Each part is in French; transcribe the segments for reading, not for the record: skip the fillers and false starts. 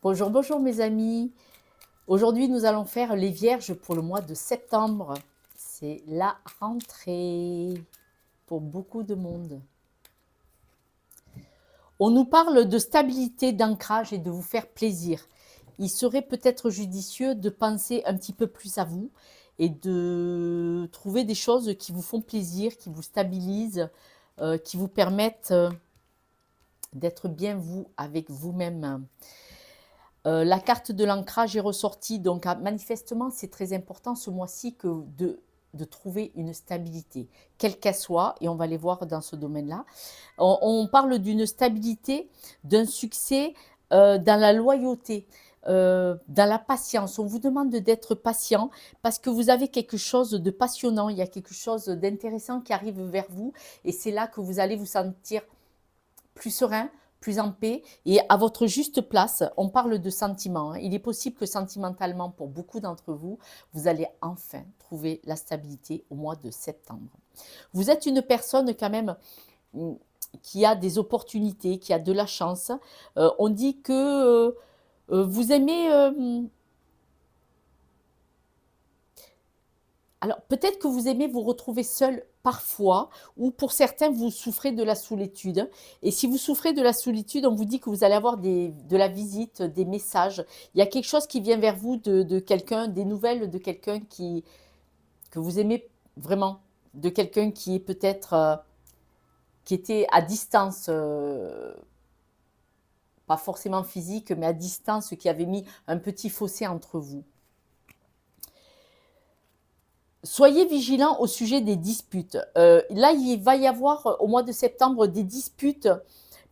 Bonjour, bonjour mes amis. Aujourd'hui, nous allons faire les vierges pour le mois de septembre. C'est la rentrée pour beaucoup de monde. On nous parle de stabilité, d'ancrage et de vous faire plaisir. Il serait peut-être judicieux de penser un petit peu plus à vous et de trouver des choses qui vous font plaisir, qui vous stabilisent, qui vous permettent d'être bien vous avec vous-même. La carte de l'ancrage est ressortie, donc manifestement, c'est très important ce mois-ci de trouver une stabilité, quelle qu'elle soit, et on va les voir dans ce domaine-là. On parle d'une stabilité, d'un succès dans la loyauté, dans la patience. On vous demande d'être patient parce que vous avez quelque chose de passionnant, il y a quelque chose d'intéressant qui arrive vers vous, et c'est là que vous allez vous sentir plus serein, plus en paix et à votre juste place. On parle de sentiments. Il est possible que sentimentalement, pour beaucoup d'entre vous, vous allez enfin trouver la stabilité au mois de septembre. Vous êtes une personne quand même qui a des opportunités, qui a de la chance. On dit que vous aimez... alors, peut-être que vous aimez vous retrouver seul parfois, ou pour certains, vous souffrez de la solitude. Et si vous souffrez de la solitude, on vous dit que vous allez avoir de la visite, des messages. Il y a quelque chose qui vient vers vous de quelqu'un, des nouvelles de quelqu'un que vous aimez vraiment, de quelqu'un qui est peut-être, qui était à distance, pas forcément physique, mais à distance, qui avait mis un petit fossé entre vous. Soyez vigilants au sujet des disputes. Là, il va y avoir au mois de septembre des disputes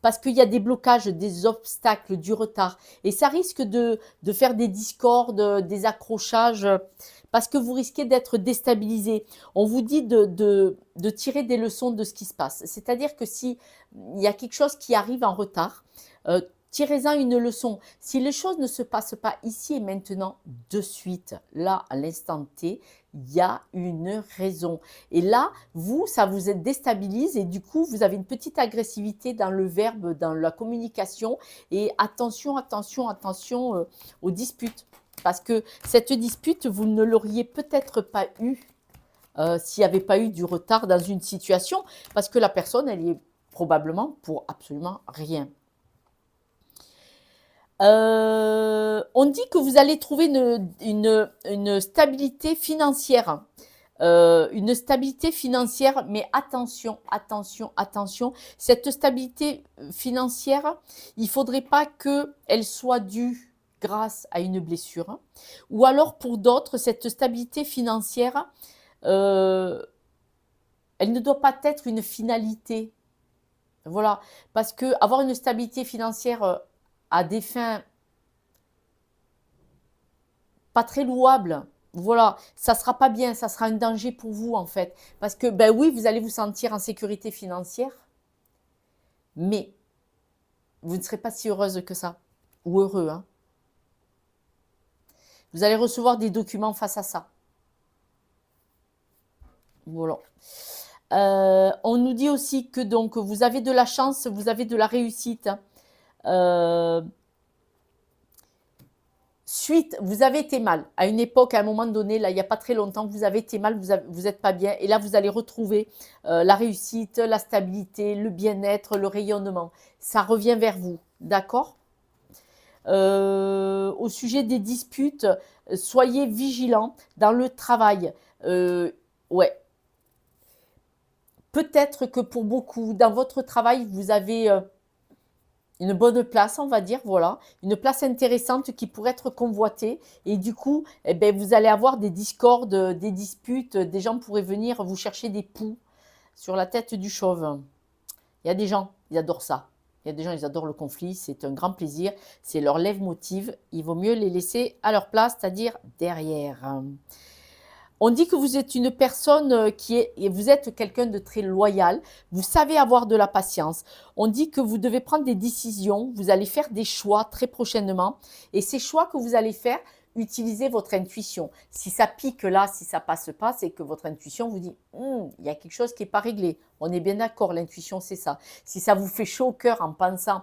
parce qu'il y a des blocages, des obstacles, du retard. Et ça risque de faire des discordes, des accrochages, parce que vous risquez d'être déstabilisé. On vous dit de tirer des leçons de ce qui se passe. C'est-à-dire que si il y a quelque chose qui arrive en retard, tirez-en une leçon. Si les choses ne se passent pas ici et maintenant, de suite, là, à l'instant T, il y a une raison. Et là, vous, ça vous déstabilise et du coup, vous avez une petite agressivité dans le verbe, dans la communication. Et attention, attention, attention aux disputes. Parce que cette dispute, vous ne l'auriez peut-être pas eue s'il n'y avait pas eu du retard dans une situation. Parce que la personne, elle y est probablement pour absolument rien. On dit que vous allez trouver une stabilité financière. Une stabilité financière, mais attention, attention, attention. Cette stabilité financière, il ne faudrait pas qu'elle soit due grâce à une blessure. Ou alors pour d'autres, cette stabilité financière, elle ne doit pas être une finalité. Voilà, parce que avoir une stabilité financière à des fins pas très louables, voilà, ça sera pas bien, ça sera un danger pour vous en fait. Parce que, ben oui, vous allez vous sentir en sécurité financière, mais vous ne serez pas si heureuse que ça, ou heureux, hein. Vous allez recevoir des documents face à ça. Voilà. On nous dit aussi que donc vous avez de la chance, vous avez de la réussite. Suite, vous avez été mal. À une époque, à un moment donné, là, il n'y a pas très longtemps, vous avez été mal, vous n'êtes pas bien. Et là, vous allez retrouver la réussite, la stabilité, le bien-être, le rayonnement. Ça revient vers vous, d'accord? Au sujet des disputes, soyez vigilants dans le travail. Ouais. Peut-être que pour beaucoup, dans votre travail, vous avez une bonne place, on va dire, voilà, une place intéressante qui pourrait être convoitée. Et du coup, eh ben, vous allez avoir des discordes, des disputes, des gens pourraient venir vous chercher des poux sur la tête du chauve. Il y a des gens, ils adorent ça. Il y a des gens, ils adorent le conflit, c'est un grand plaisir, c'est leur leitmotiv. Il vaut mieux les laisser à leur place, c'est-à-dire derrière. On dit que vous êtes une personne vous êtes quelqu'un de très loyal, vous savez avoir de la patience. On dit que vous devez prendre des décisions, vous allez faire des choix très prochainement. Et ces choix que vous allez faire, utilisez votre intuition. Si ça pique là, si ça passe pas, c'est que votre intuition vous dit il y a quelque chose qui n'est pas réglé. On est bien d'accord, l'intuition c'est ça. Si ça vous fait chaud au cœur en pensant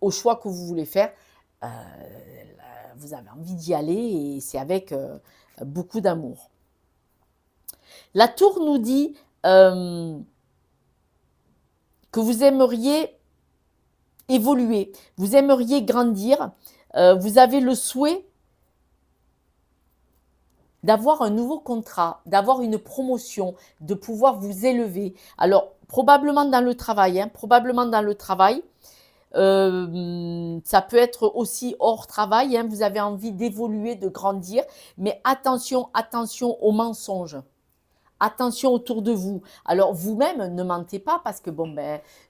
au choix que vous voulez faire, vous avez envie d'y aller et c'est avec beaucoup d'amour. La tour nous dit que vous aimeriez évoluer, vous aimeriez grandir, vous avez le souhait d'avoir un nouveau contrat, d'avoir une promotion, de pouvoir vous élever. Alors, probablement dans le travail, ça peut être aussi hors travail, vous avez envie d'évoluer, de grandir, mais attention, attention aux mensonges. Attention autour de vous. Alors vous-même, ne mentez pas parce que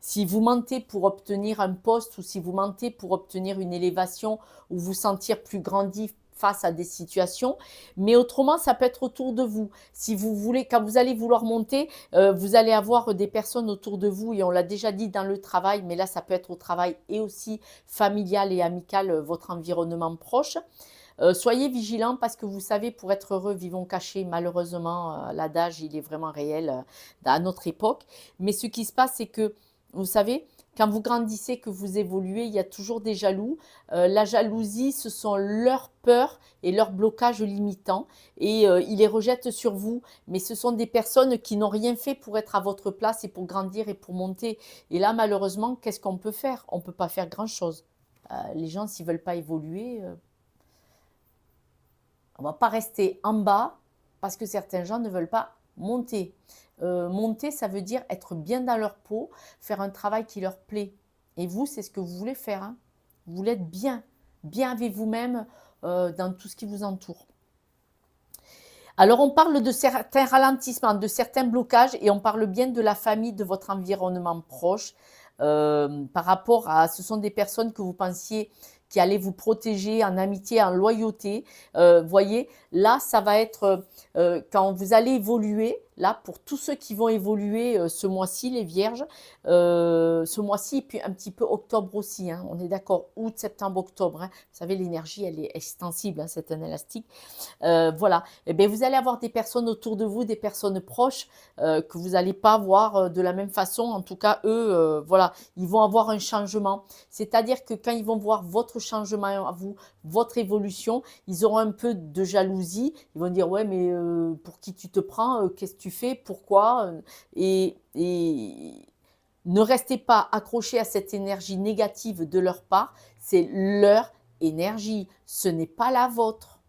si vous mentez pour obtenir un poste ou si vous mentez pour obtenir une élévation ou vous sentir plus grandi face à des situations, mais autrement, ça peut être autour de vous. Si vous voulez, quand vous allez vouloir monter, vous allez avoir des personnes autour de vous et on l'a déjà dit dans le travail, mais là, ça peut être au travail et aussi familial et amical, votre environnement proche. Soyez vigilants parce que vous savez, pour être heureux, vivons cachés. Malheureusement, l'adage, il est vraiment réel à notre époque. Mais ce qui se passe, c'est que, vous savez, quand vous grandissez, que vous évoluez, il y a toujours des jaloux. La jalousie, ce sont leurs peurs et leurs blocages limitants. Et ils les rejettent sur vous. Mais ce sont des personnes qui n'ont rien fait pour être à votre place et pour grandir et pour monter. Et là, malheureusement, qu'est-ce qu'on peut faire? On ne peut pas faire grand-chose. Les gens, s'ils ne veulent pas évoluer... on ne va pas rester en bas parce que certains gens ne veulent pas monter. Monter, ça veut dire être bien dans leur peau, faire un travail qui leur plaît. Et vous, c'est ce que vous voulez faire. Vous voulez être bien, bien avec vous-même dans tout ce qui vous entoure. Alors, on parle de certains ralentissements, de certains blocages et on parle bien de la famille, de votre environnement proche. Par rapport à, ce sont des personnes que vous pensiez qui allaient vous protéger en amitié, en loyauté. Voyez, là, ça va être quand vous allez évoluer, là, pour tous ceux qui vont évoluer ce mois-ci, les vierges, ce mois-ci, et puis un petit peu octobre aussi, on est d'accord, août, septembre, octobre. Vous savez, l'énergie, elle est extensible, c'est un élastique. Voilà, et bien, vous allez avoir des personnes autour de vous, des personnes proches que vous n'allez pas voir de la même façon. En tout cas, eux, voilà, ils vont avoir un changement. C'est-à-dire que quand ils vont voir votre changement à vous, votre évolution, ils auront un peu de jalousie. Ils vont dire, ouais, mais pour qui tu te prends? Qu'est-ce que tu fais? Pourquoi? Et ne restez pas accrochés à cette énergie négative de leur part. C'est leur énergie, ce n'est pas la vôtre.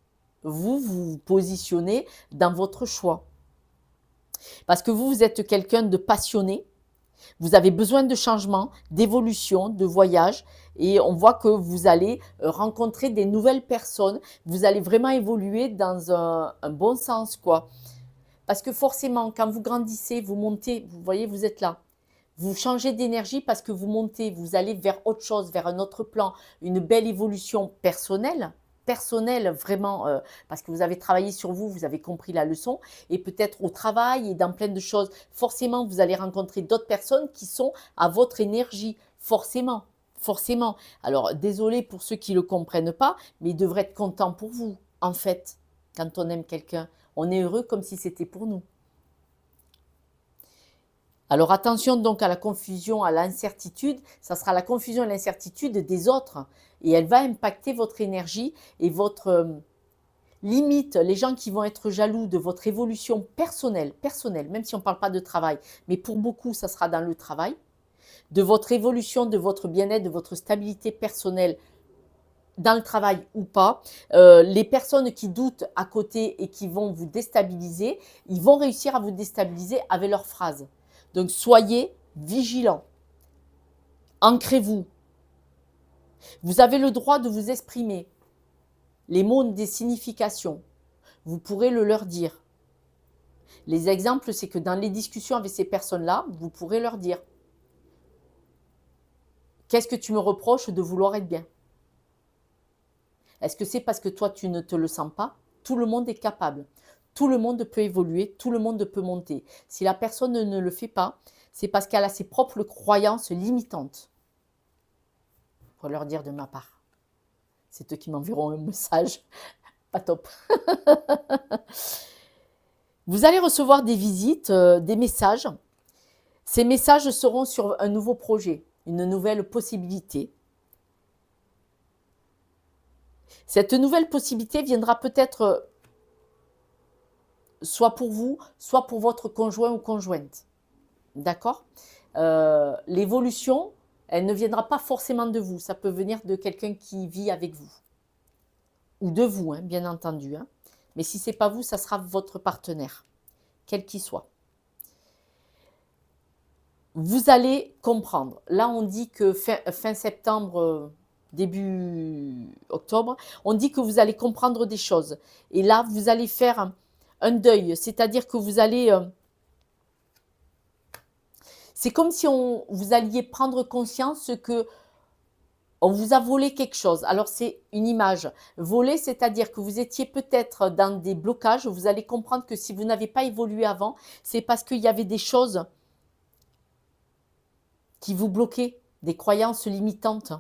Vous vous positionnez dans votre choix. Parce que vous êtes quelqu'un de passionné, vous avez besoin de changement, d'évolution, de voyage et on voit que vous allez rencontrer des nouvelles personnes, vous allez vraiment évoluer dans un bon sens, quoi. Parce que forcément, quand vous grandissez, vous montez, vous voyez, vous êtes là. Vous changez d'énergie parce que vous montez, vous allez vers autre chose, vers un autre plan, une belle évolution personnelle vraiment, parce que vous avez travaillé sur vous, vous avez compris la leçon, et peut-être au travail et dans plein de choses. Forcément, vous allez rencontrer d'autres personnes qui sont à votre énergie, forcément, forcément. Alors, désolé pour ceux qui ne le comprennent pas, mais ils devraient être contents pour vous, en fait, quand on aime quelqu'un. On est heureux comme si c'était pour nous. Alors attention donc à la confusion, à l'incertitude, ça sera la confusion et l'incertitude des autres et elle va impacter votre énergie et votre limite, les gens qui vont être jaloux de votre évolution personnelle, même si on ne parle pas de travail, mais pour beaucoup ça sera dans le travail, de votre évolution, de votre bien-être, de votre stabilité personnelle dans le travail ou pas, les personnes qui doutent à côté et qui vont vous déstabiliser, ils vont réussir à vous déstabiliser avec leurs phrases. Donc, soyez vigilants. Ancrez-vous. Vous avez le droit de vous exprimer. Les mots ont des significations. Vous pourrez le leur dire. Les exemples, c'est que dans les discussions avec ces personnes-là, vous pourrez leur dire « Qu'est-ce que tu me reproches de vouloir être bien ?» Est-ce que c'est parce que toi, tu ne te le sens pas? Tout le monde est capable. Tout le monde peut évoluer, tout le monde peut monter. Si la personne ne le fait pas, c'est parce qu'elle a ses propres croyances limitantes. Pour leur dire de ma part. C'est eux qui m'enverront un message. Pas top. Vous allez recevoir des visites, des messages. Ces messages seront sur un nouveau projet, une nouvelle possibilité. Cette nouvelle possibilité viendra peut-être soit pour vous, soit pour votre conjoint ou conjointe. D'accord? L'évolution, elle ne viendra pas forcément de vous. Ça peut venir de quelqu'un qui vit avec vous. Ou de vous, hein, bien entendu. Hein. Mais si ce n'est pas vous, ça sera votre partenaire, quel qu'il soit. Vous allez comprendre. Là, on dit que fin septembre, début octobre, on dit que vous allez comprendre des choses. Et là, vous allez faire un deuil. C'est-à-dire que vous allez... c'est comme si vous alliez prendre conscience que on vous a volé quelque chose. Alors, c'est une image. Voler, c'est-à-dire que vous étiez peut-être dans des blocages. Vous allez comprendre que si vous n'avez pas évolué avant, c'est parce qu'il y avait des choses qui vous bloquaient, des croyances limitantes.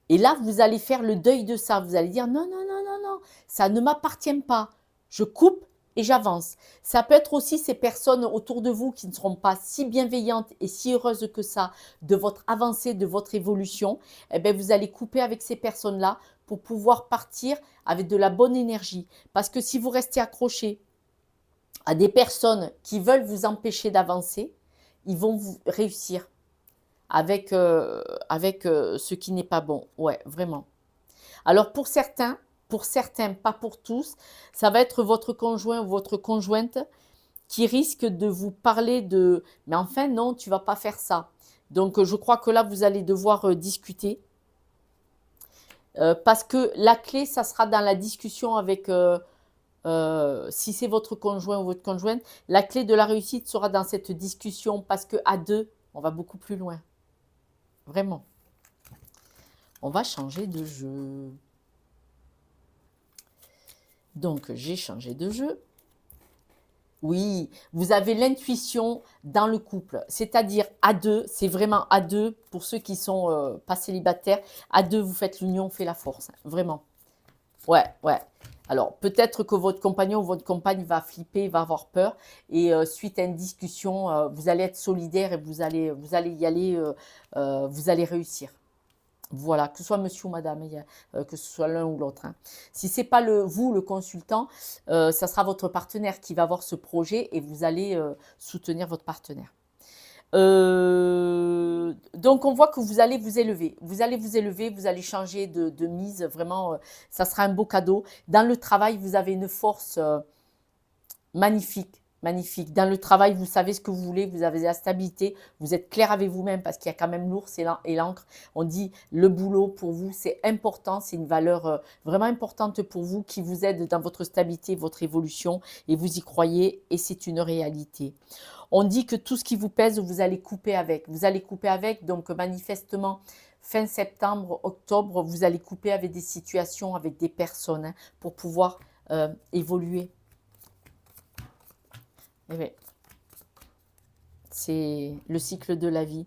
Et là, vous allez faire le deuil de ça. Vous allez dire non, non, non, non, non, ça ne m'appartient pas. Je coupe et j'avance. Ça peut être aussi ces personnes autour de vous qui ne seront pas si bienveillantes et si heureuses que ça de votre avancée, de votre évolution. Eh bien, vous allez couper avec ces personnes-là pour pouvoir partir avec de la bonne énergie. Parce que si vous restez accroché à des personnes qui veulent vous empêcher d'avancer, ils vont vous réussir avec ce qui n'est pas bon. Ouais, vraiment. Alors pour certains, pas pour tous, ça va être votre conjoint ou votre conjointe qui risque de vous parler de « mais enfin non, tu vas pas faire ça ». Donc je crois que là, vous allez devoir discuter parce que la clé, ça sera dans la discussion avec, si c'est votre conjoint ou votre conjointe, la clé de la réussite sera dans cette discussion parce qu'à deux, on va beaucoup plus loin. Vraiment. On va changer de jeu. Donc, j'ai changé de jeu. Oui, vous avez l'intuition dans le couple. C'est-à-dire à deux, c'est vraiment à deux, pour ceux qui sont pas célibataires, à deux, vous faites l'union, fait la force. Vraiment. Ouais, ouais. Alors, peut-être que votre compagnon ou votre compagne va flipper, va avoir peur. Et suite à une discussion, vous allez être solidaire et vous allez y aller, vous allez réussir. Voilà, que ce soit monsieur ou madame, que ce soit l'un ou l'autre. Hein. Si ce n'est pas vous, le consultant, ça sera votre partenaire qui va avoir ce projet et vous allez soutenir votre partenaire. Donc, on voit que vous allez vous élever. Vous allez vous élever, vous allez changer de mise. Vraiment, ça sera un beau cadeau. Dans le travail, vous avez une force magnifique. Magnifique. Dans le travail, vous savez ce que vous voulez, vous avez la stabilité, vous êtes clair avec vous-même parce qu'il y a quand même l'ours et l'encre. On dit le boulot pour vous, c'est important, c'est une valeur vraiment importante pour vous qui vous aide dans votre stabilité, votre évolution et vous y croyez et c'est une réalité. On dit que tout ce qui vous pèse, vous allez couper avec. Vous allez couper avec, donc manifestement, fin septembre, octobre, vous allez couper avec des situations, avec des personnes hein, pour pouvoir évoluer. Oui, c'est le cycle de la vie.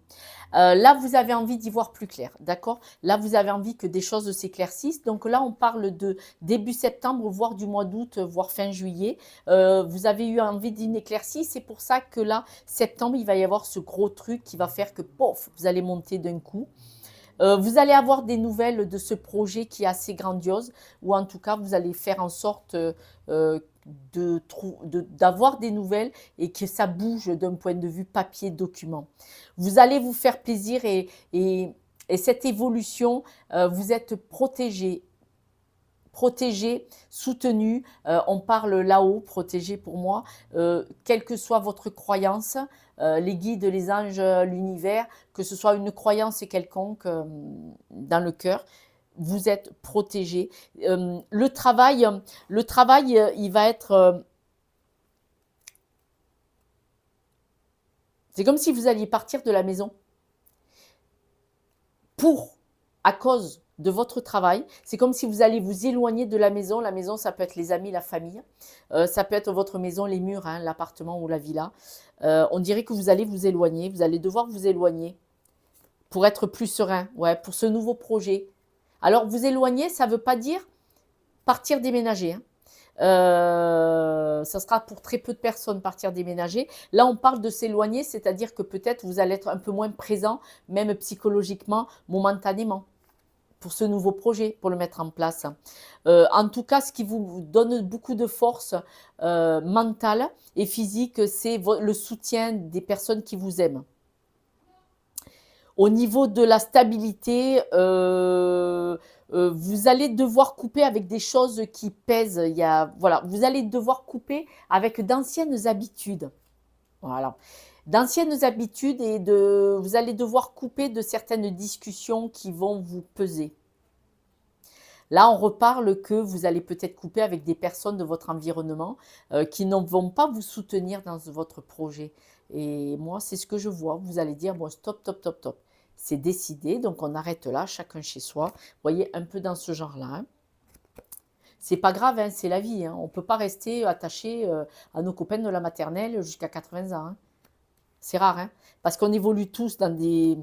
Là, vous avez envie d'y voir plus clair, d'accord? Là, vous avez envie que des choses s'éclaircissent. Donc là, on parle de début septembre, voire du mois d'août, voire fin juillet. Vous avez eu envie d'une éclaircie. C'est pour ça que là, septembre, il va y avoir ce gros truc qui va faire que, pof, vous allez monter d'un coup. Vous allez avoir des nouvelles de ce projet qui est assez grandiose, ou en tout cas, vous allez faire en sorte d'avoir des nouvelles et que ça bouge d'un point de vue papier, document. Vous allez vous faire plaisir et cette évolution, vous êtes protégé, soutenu, on parle là-haut, protégé pour moi, quelle que soit votre croyance, les guides, les anges, l'univers, que ce soit une croyance quelconque dans le cœur, vous êtes protégé. Le travail, il va être... c'est comme si vous alliez partir de la maison à cause de votre travail. C'est comme si vous allez vous éloigner de la maison. La maison, ça peut être les amis, la famille. Ça peut être votre maison, les murs, hein, l'appartement ou la villa. On dirait que vous allez vous éloigner. Vous allez devoir vous éloigner pour être plus serein, ouais, pour ce nouveau projet. Alors, vous éloigner, ça ne veut pas dire partir déménager. Hein. Ça sera pour très peu de personnes partir déménager. Là, on parle de s'éloigner, c'est-à-dire que peut-être vous allez être un peu moins présent, même psychologiquement, momentanément. pour ce nouveau projet, pour le mettre en place. En tout cas, ce qui vous donne beaucoup de force mentale et physique, c'est le soutien des personnes qui vous aiment. Au niveau de la stabilité, vous allez devoir couper avec des choses qui pèsent. Voilà, vous allez devoir couper avec d'anciennes habitudes. Voilà. D'anciennes habitudes et vous allez devoir couper de certaines discussions qui vont vous peser. Là, on reparle que vous allez peut-être couper avec des personnes de votre environnement qui ne vont pas vous soutenir dans votre projet. Et moi, c'est ce que je vois. Vous allez dire, bon, stop, stop, stop, stop. C'est décidé, donc on arrête là, chacun chez soi. Vous voyez, un peu dans ce genre-là. Hein. C'est pas grave, hein, c'est la vie. Hein. On ne peut pas rester attaché à nos copains de la maternelle jusqu'à 80 ans. Hein. C'est rare, hein, parce qu'on évolue tous dans des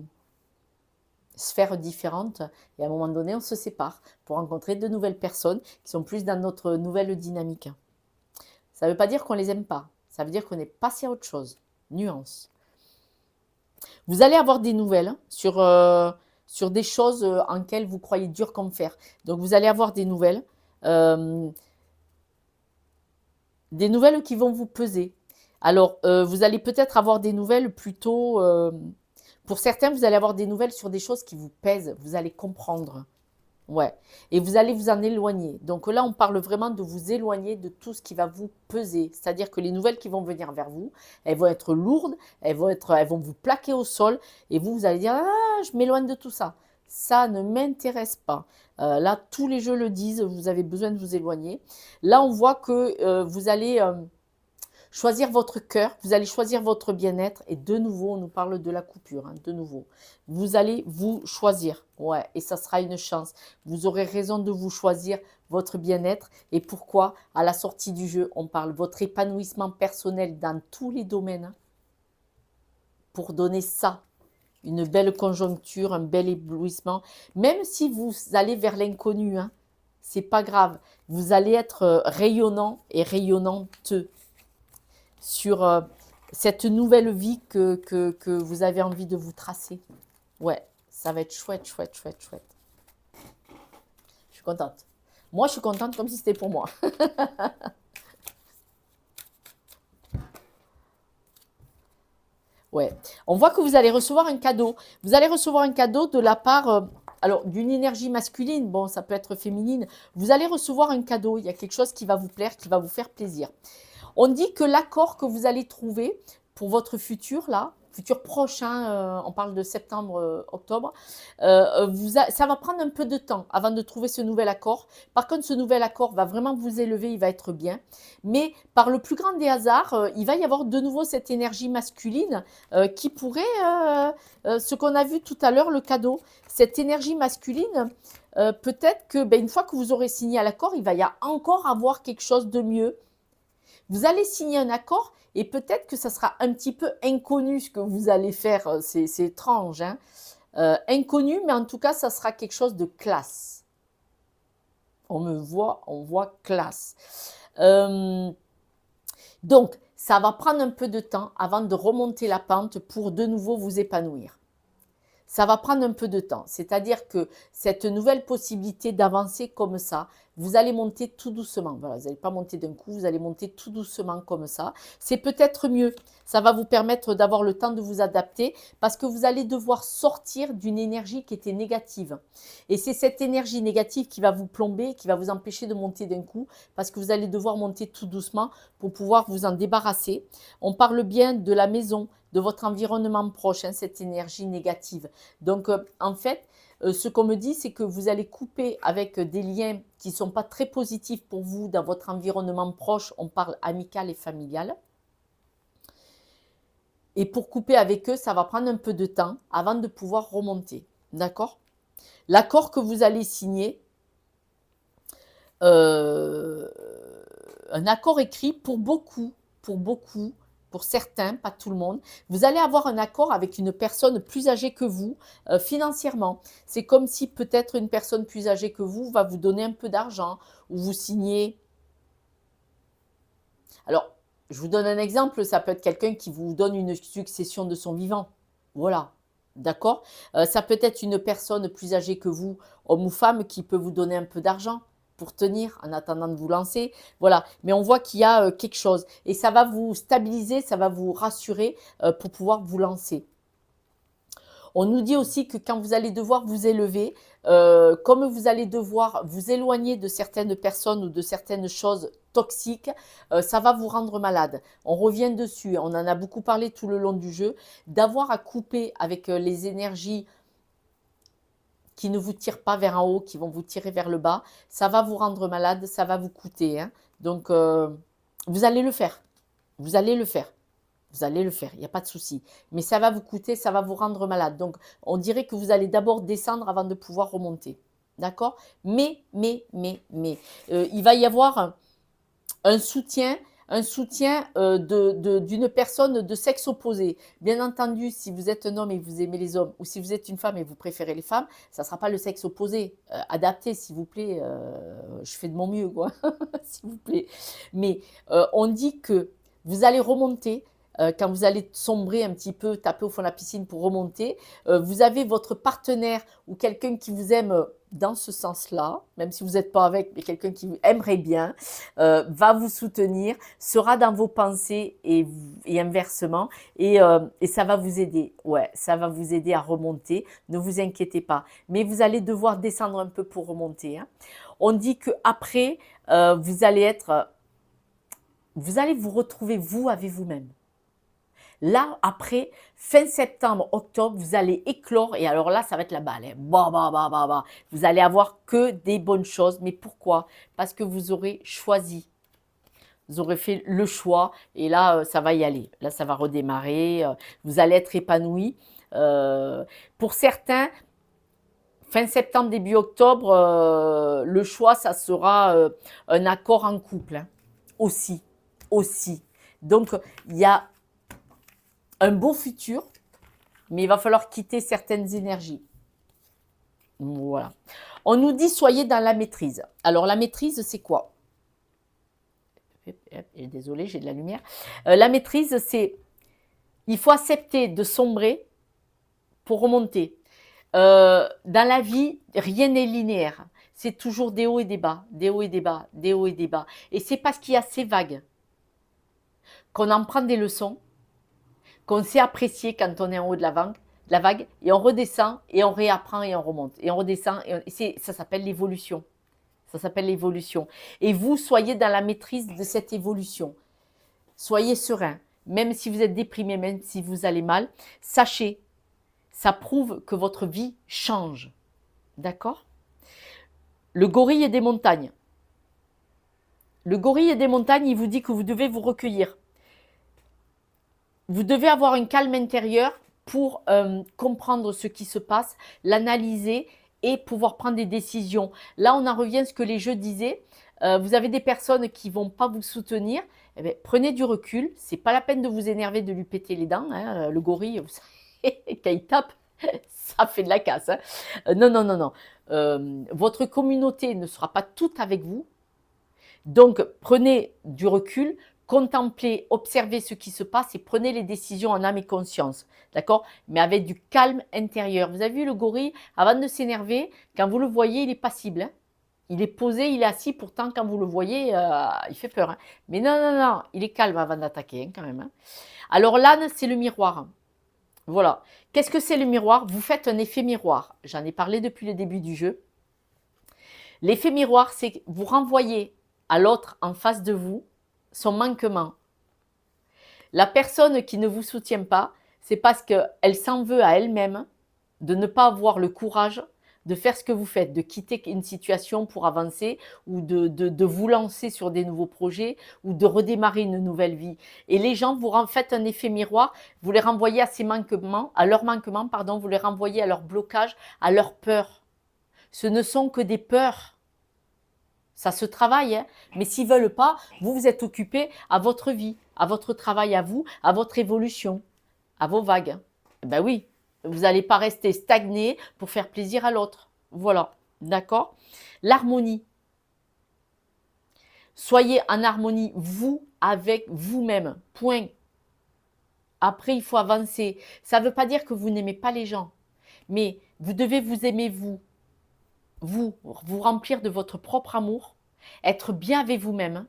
sphères différentes et à un moment donné, on se sépare pour rencontrer de nouvelles personnes qui sont plus dans notre nouvelle dynamique. Ça ne veut pas dire qu'on les aime pas, ça veut dire qu'on est passé à autre chose. Nuance. Vous allez avoir des nouvelles sur des choses en lesquelles vous croyez dur comme fer. Donc vous allez avoir des nouvelles qui vont vous peser. Alors, vous allez peut-être avoir des nouvelles plutôt... pour certains, vous allez avoir des nouvelles sur des choses qui vous pèsent. Vous allez comprendre. Ouais. Et vous allez vous en éloigner. Donc là, on parle vraiment de vous éloigner de tout ce qui va vous peser. C'est-à-dire que les nouvelles qui vont venir vers vous, elles vont être lourdes, elles vont vous plaquer au sol. Et vous allez dire, ah, je m'éloigne de tout ça. Ça ne m'intéresse pas. Là, tous les jeux le disent, vous avez besoin de vous éloigner. Là, on voit que vous allez... choisir votre cœur, vous allez choisir votre bien-être et de nouveau, on nous parle de la coupure, hein, de nouveau. Vous allez vous choisir, ouais, et ça sera une chance. Vous aurez raison de vous choisir votre bien-être et pourquoi à la sortie du jeu, on parle votre épanouissement personnel dans tous les domaines hein, pour donner ça, une belle conjoncture, un bel éblouissement, même si vous allez vers l'inconnu, hein, c'est pas grave, vous allez être rayonnant et rayonnante sur cette nouvelle vie que vous avez envie de vous tracer. Ouais, ça va être chouette, chouette, chouette, chouette. Je suis contente. Moi, je suis contente comme si c'était pour moi. Ouais. On voit que vous allez recevoir un cadeau. Vous allez recevoir un cadeau de la part, alors, d'une énergie masculine. Bon, ça peut être féminine. Vous allez recevoir un cadeau. Il y a quelque chose qui va vous plaire, qui va vous faire plaisir. On dit que l'accord que vous allez trouver pour votre futur, là, futur prochain, on parle de septembre, octobre, ça va prendre un peu de temps avant de trouver ce nouvel accord. Par contre, ce nouvel accord va vraiment vous élever, il va être bien. Mais par le plus grand des hasards, il va y avoir de nouveau cette énergie masculine qui pourrait, ce qu'on a vu tout à l'heure, le cadeau, cette énergie masculine, peut-être que une fois que vous aurez signé à l'accord, il va y encore avoir quelque chose de mieux. Vous allez signer un accord et peut-être que ça sera un petit peu inconnu ce que vous allez faire. C'est étrange, hein. Inconnu, mais en tout cas, ça sera quelque chose de classe. On voit classe. Donc, ça va prendre un peu de temps avant de remonter la pente pour de nouveau vous épanouir. Ça va prendre un peu de temps. C'est-à-dire que cette nouvelle possibilité d'avancer comme ça, vous allez monter tout doucement. Voilà, vous n'allez pas monter d'un coup, vous allez monter tout doucement comme ça. C'est peut-être mieux. Ça va vous permettre d'avoir le temps de vous adapter parce que vous allez devoir sortir d'une énergie qui était négative. Et c'est cette énergie négative qui va vous plomber, qui va vous empêcher de monter d'un coup parce que vous allez devoir monter tout doucement pour pouvoir vous en débarrasser. On parle bien de la maison, de votre environnement proche, hein, cette énergie négative. Donc, en fait, ce qu'on me dit, c'est que vous allez couper avec des liens qui ne sont pas très positifs pour vous dans votre environnement proche. On parle amical et familial. Et pour couper avec eux, ça va prendre un peu de temps avant de pouvoir remonter. D'accord? L'accord que vous allez signer, un accord écrit pour beaucoup, pour certains, pas tout le monde, vous allez avoir un accord avec une personne plus âgée que vous financièrement. C'est comme si peut-être une personne plus âgée que vous va vous donner un peu d'argent ou vous signez. Alors, je vous donne un exemple, ça peut être quelqu'un qui vous donne une succession de son vivant. Voilà, D'accord? Ça peut être une personne plus âgée que vous, homme ou femme, qui peut vous donner un peu d'argent pour tenir en attendant de vous lancer. Voilà, mais on voit qu'il y a, quelque chose et ça va vous stabiliser, ça va vous rassurer, pour pouvoir vous lancer. On nous dit aussi que quand vous allez devoir vous élever, comme vous allez devoir vous éloigner de certaines personnes ou de certaines choses toxiques, ça va vous rendre malade. On revient dessus, on en a beaucoup parlé tout le long du jeu, d'avoir à couper avec les énergies qui ne vous tirent pas vers en haut, qui vont vous tirer vers le bas, ça va vous rendre malade, ça va vous coûter. Hein. Donc, vous allez le faire. Vous allez le faire. Vous allez le faire, il n'y a pas de souci. Mais ça va vous coûter, ça va vous rendre malade. Donc, on dirait que vous allez d'abord descendre avant de pouvoir remonter. D'accord? Il va y avoir un soutien, d'une personne de sexe opposé. Bien entendu, si vous êtes un homme et que vous aimez les hommes, ou si vous êtes une femme et que vous préférez les femmes, ça ne sera pas le sexe opposé. Adaptez, s'il vous plaît. Je fais de mon mieux, quoi. S'il vous plaît. Mais on dit que vous allez remonter. Quand vous allez sombrer un petit peu, taper au fond de la piscine pour remonter, vous avez votre partenaire ou quelqu'un qui vous aime dans ce sens-là, même si vous n'êtes pas avec, mais quelqu'un qui vous aimerait bien, va vous soutenir, sera dans vos pensées et inversement, et ça va vous aider. Ouais, ça va vous aider à remonter. Ne vous inquiétez pas. Mais vous allez devoir descendre un peu pour remonter. Hein. On dit qu'après, vous allez vous retrouver vous avec vous-même. Là, après, fin septembre, octobre, vous allez éclore et alors là, ça va être la balle. Hein. Bah, bah, bah, bah, bah. Vous allez avoir que des bonnes choses. Mais pourquoi? Parce que vous aurez choisi. Vous aurez fait le choix et là, ça va y aller. Là, ça va redémarrer. Vous allez être épanoui. Pour certains, fin septembre, début octobre, le choix, ça sera un accord en couple. Hein. Aussi. Aussi. Donc, il y a un beau futur, mais il va falloir quitter certaines énergies. Voilà. On nous dit soyez dans la maîtrise. Alors la maîtrise, c'est quoi? Désolée, j'ai de la lumière. La maîtrise, c'est il faut accepter de sombrer pour remonter. Dans la vie, rien n'est linéaire. C'est toujours des hauts et des bas, des hauts et des bas, des hauts et des bas. Et c'est parce qu'il y a ces vagues qu'on en prend des leçons, qu'on sait apprécier quand on est en haut de la vague, et on redescend, et on réapprend, et on remonte, et on redescend, ça s'appelle l'évolution. Ça s'appelle l'évolution. Et vous, soyez dans la maîtrise de cette évolution. Soyez serein. Même si vous êtes déprimé, même si vous allez mal, sachez, ça prouve que votre vie change. D'accord? Le gorille des montagnes. Le gorille des montagnes, il vous dit que vous devez vous recueillir. Vous devez avoir un calme intérieur pour comprendre ce qui se passe, l'analyser et pouvoir prendre des décisions. Là, on en revient à ce que les jeux disaient. Vous avez des personnes qui ne vont pas vous soutenir. Eh bien, prenez du recul. Ce n'est pas la peine de vous énerver, de lui péter les dents. Hein. Le gorille, vous savez, quand il tape, ça fait de la casse. Hein. Non, non, non, non. Votre communauté ne sera pas toute avec vous. Donc, prenez du recul, contemplez, observez ce qui se passe et prenez les décisions en âme et conscience. D'accord? Mais avec du calme intérieur. Vous avez vu le gorille, avant de s'énerver, quand vous le voyez, il est passible. Hein? Il est posé, il est assis, pourtant, quand vous le voyez, il fait peur. Hein? Mais non, non, non, il est calme avant d'attaquer, hein, quand même. Hein? Alors, l'âne, c'est le miroir. Voilà. Qu'est-ce que c'est le miroir? Vous faites un effet miroir. J'en ai parlé depuis le début du jeu. L'effet miroir, c'est que vous renvoyez à l'autre en face de vous son manquement. La personne qui ne vous soutient pas, c'est parce qu'elle s'en veut à elle-même de ne pas avoir le courage de faire ce que vous faites, de quitter une situation pour avancer ou de vous lancer sur des nouveaux projets ou de redémarrer une nouvelle vie. Et les gens, vous faites un effet miroir, vous les renvoyez à ces manquements, à leurs manquements, pardon, vous les renvoyez à leur blocage, à leur peur. Ce ne sont que des peurs. Ça se travaille, hein. Mais s'ils ne veulent pas, vous êtes occupé à votre vie, à votre travail à vous, à votre évolution, à vos vagues. Ben oui, vous n'allez pas rester stagné pour faire plaisir à l'autre. Voilà, d'accord? L'harmonie. Soyez en harmonie, vous, avec vous-même. Point. Après, il faut avancer. Ça ne veut pas dire que vous n'aimez pas les gens, mais vous devez vous aimer vous remplir de votre propre amour, être bien avec vous-même.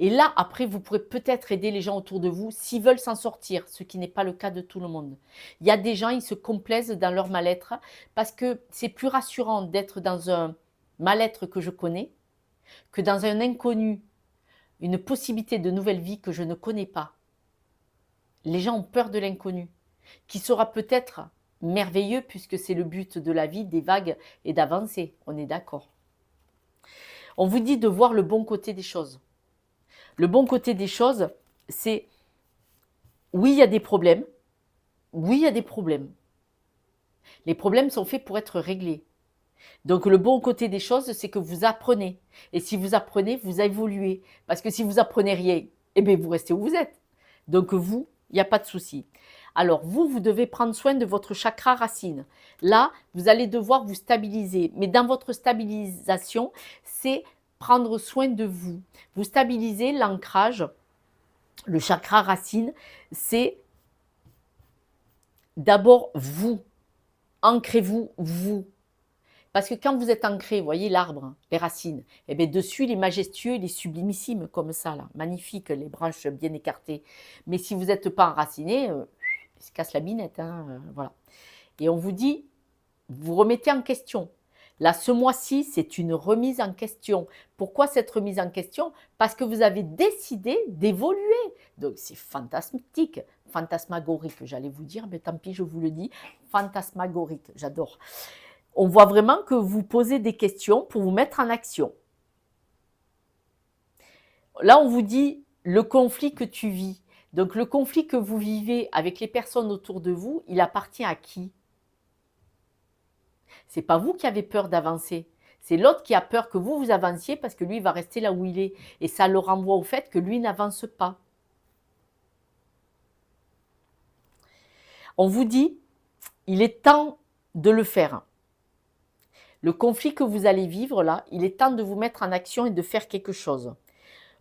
Et là, après, vous pourrez peut-être aider les gens autour de vous s'ils veulent s'en sortir, ce qui n'est pas le cas de tout le monde. Il y a des gens, ils se complaisent dans leur mal-être parce que c'est plus rassurant d'être dans un mal-être que je connais que dans un inconnu, une possibilité de nouvelle vie que je ne connais pas. Les gens ont peur de l'inconnu, qui sera peut-être merveilleux puisque c'est le but de la vie, des vagues et d'avancer. On est d'accord. On vous dit de voir le bon côté des choses. Le bon côté des choses, c'est oui, il y a des problèmes. Oui, il y a des problèmes. Les problèmes sont faits pour être réglés. Donc le bon côté des choses, c'est que vous apprenez. Et si vous apprenez, vous évoluez. Parce que si vous apprenez rien, eh bien vous restez où vous êtes. Donc vous, il n'y a pas de souci. Alors vous devez prendre soin de votre chakra racine. Là, vous allez devoir vous stabiliser. Mais dans votre stabilisation, c'est prendre soin de vous. Vous stabilisez l'ancrage. Le chakra racine, c'est d'abord vous. Ancrez-vous, vous. Parce que quand vous êtes ancré, vous voyez l'arbre, les racines, et bien dessus, il est majestueux, il est sublimissime comme ça, là, magnifique, les branches bien écartées. Mais si vous n'êtes pas enraciné, il se casse la binette, hein, voilà. Et on vous dit, vous remettez en question. Là, ce mois-ci, c'est une remise en question. Pourquoi cette remise en question? Parce que vous avez décidé d'évoluer. Donc, c'est fantastique, fantasmagorique, j'allais vous dire, mais tant pis, je vous le dis, fantasmagorique, j'adore. On voit vraiment que vous posez des questions pour vous mettre en action. Là, on vous dit le conflit que tu vis. Donc, le conflit que vous vivez avec les personnes autour de vous, il appartient à qui? C'est pas vous qui avez peur d'avancer. C'est l'autre qui a peur que vous avanciez parce que lui va rester là où il est. Et ça le renvoie au fait que lui n'avance pas. On vous dit, il est temps de le faire. Le conflit que vous allez vivre là, il est temps de vous mettre en action et de faire quelque chose.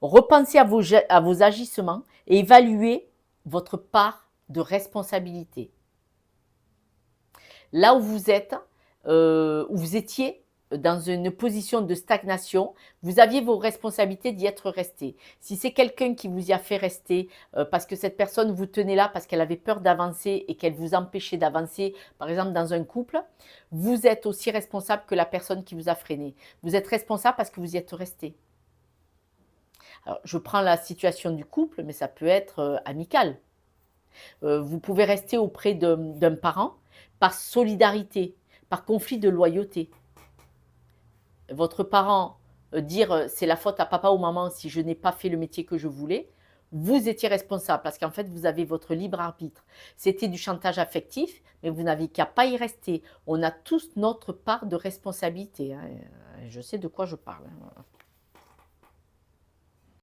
Repensez à vos agissements et évaluez votre part de responsabilité. Là où vous êtes, où vous étiez dans une position de stagnation, vous aviez vos responsabilités d'y être resté. Si c'est quelqu'un qui vous y a fait rester parce que cette personne vous tenait là parce qu'elle avait peur d'avancer et qu'elle vous empêchait d'avancer, par exemple dans un couple, vous êtes aussi responsable que la personne qui vous a freiné. Vous êtes responsable parce que vous y êtes resté. Alors, je prends la situation du couple, mais ça peut être amical. Vous pouvez rester auprès d'un parent par solidarité, par conflit de loyauté. Votre parent dire c'est la faute à papa ou maman si je n'ai pas fait le métier que je voulais, vous étiez responsable parce qu'en fait vous avez votre libre arbitre. C'était du chantage affectif, mais vous n'avez qu'à pas y rester. On a tous notre part de responsabilité, hein. Je sais de quoi je parle, hein.